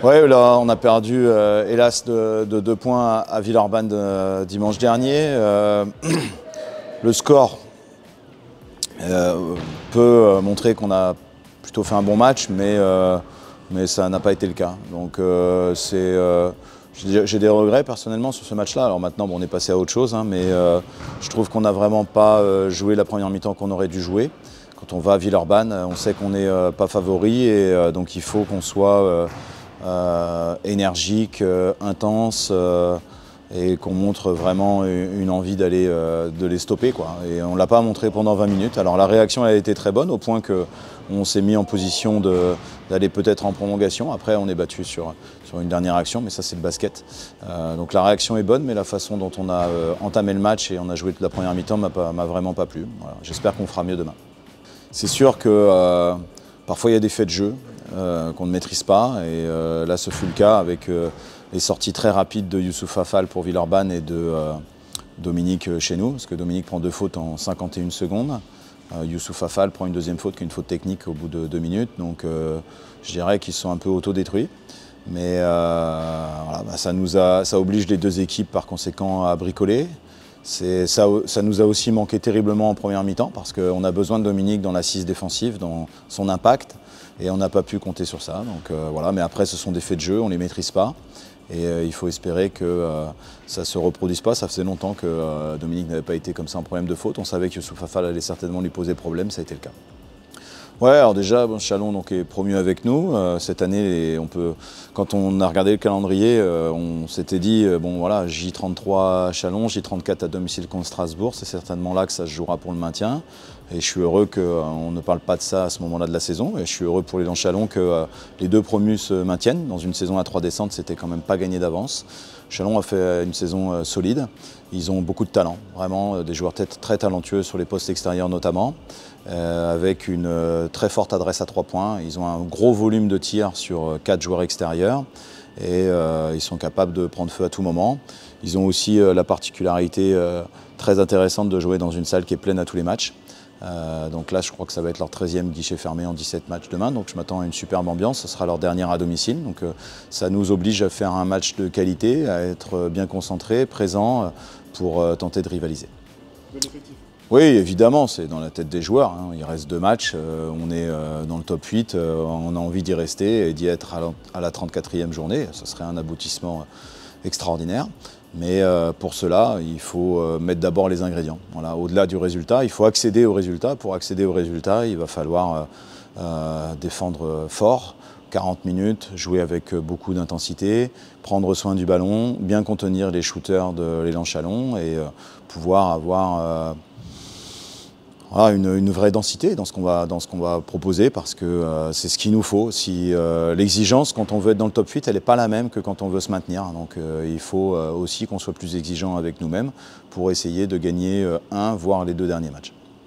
Ouais, là, on a perdu, hélas, de 2 points à Villeurbanne dimanche dernier. Le score peut montrer qu'on a plutôt fait un bon match, mais ça n'a pas été le cas. Donc j'ai des regrets personnellement sur ce match-là. Alors maintenant, bon, on est passé à autre chose, hein, mais je trouve qu'on n'a vraiment pas joué la première mi-temps qu'on aurait dû jouer. Quand on va à Villeurbanne, on sait qu'on n'est pas favori et donc il faut qu'on soit énergique, intense et qu'on montre vraiment une envie de les stopper, quoi. Et on ne l'a pas montré pendant 20 minutes. Alors la réaction a été très bonne au point qu'on s'est mis en position d'aller peut-être en prolongation. Après on est battu sur une dernière action, mais ça c'est le basket. Donc la réaction est bonne, mais la façon dont on a entamé le match et on a joué toute la première mi-temps m'a vraiment pas plu. Voilà. J'espère qu'on fera mieux demain. C'est sûr que parfois il y a des faits de jeu qu'on ne maîtrise pas et là ce fut le cas avec les sorties très rapides de Youssouf Afal pour Villeurbanne et de Dominique chez nous, parce que Dominique prend 2 fautes en 51 secondes. Youssouf Afal prend une deuxième faute qui est une faute technique au bout de 2 minutes, donc je dirais qu'ils sont un peu autodétruits. Mais voilà, ça oblige les 2 équipes par conséquent à bricoler. Ça nous a aussi manqué terriblement en première mi-temps parce qu'on a besoin de Dominique dans l'assise défensive, dans son impact, et on n'a pas pu compter sur ça. Donc voilà, mais après ce sont des faits de jeu, on ne les maîtrise pas. Et il faut espérer que ça ne se reproduise pas. Ça faisait longtemps que Dominique n'avait pas été comme ça en problème de faute. On savait que Youssouf Afal allait certainement lui poser problème, ça a été le cas. Ouais, alors déjà, bon, Châlons donc, est promu avec nous. Cette année, quand on a regardé le calendrier, on s'était dit, bon voilà, J33 à Châlons, J34 à domicile contre Strasbourg, c'est certainement là que ça se jouera pour le maintien. Et je suis heureux qu'on ne parle pas de ça à ce moment-là de la saison. Et je suis heureux pour les Châlons que les 2 promus se maintiennent. Dans une saison à 3 descentes, c'était quand même pas gagné d'avance. Châlons a fait une saison solide. Ils ont beaucoup de talent, vraiment des joueurs très talentueux sur les postes extérieurs notamment, avec une très forte adresse à 3 points. Ils ont un gros volume de tirs sur 4 joueurs extérieurs et ils sont capables de prendre feu à tout moment. Ils ont aussi la particularité très intéressante de jouer dans une salle qui est pleine à tous les matchs. Donc là, je crois que ça va être leur 13e guichet fermé en 17 matchs demain, donc je m'attends à une superbe ambiance. Ce sera leur dernière à domicile, donc ça nous oblige à faire un match de qualité, à être bien concentré, présent, pour tenter de rivaliser. Bon effectif. Oui, évidemment, c'est dans la tête des joueurs, hein. Il reste 2 matchs, on est dans le top 8, on a envie d'y rester et d'y être à la 34e journée. Ce serait un aboutissement extraordinaire. Mais pour cela, il faut mettre d'abord les ingrédients. Voilà. Au-delà du résultat, il faut accéder au résultat. Pour accéder au résultat, il va falloir défendre fort, 40 minutes, jouer avec beaucoup d'intensité, prendre soin du ballon, bien contenir les shooters de l'élan Châlons et pouvoir avoir voilà, une vraie densité dans ce qu'on va proposer parce que c'est ce qu'il nous faut. Si l'exigence quand on veut être dans le top 8, elle n'est pas la même que quand on veut se maintenir. Donc il faut aussi qu'on soit plus exigeant avec nous-mêmes pour essayer de gagner un voire les 2 derniers matchs.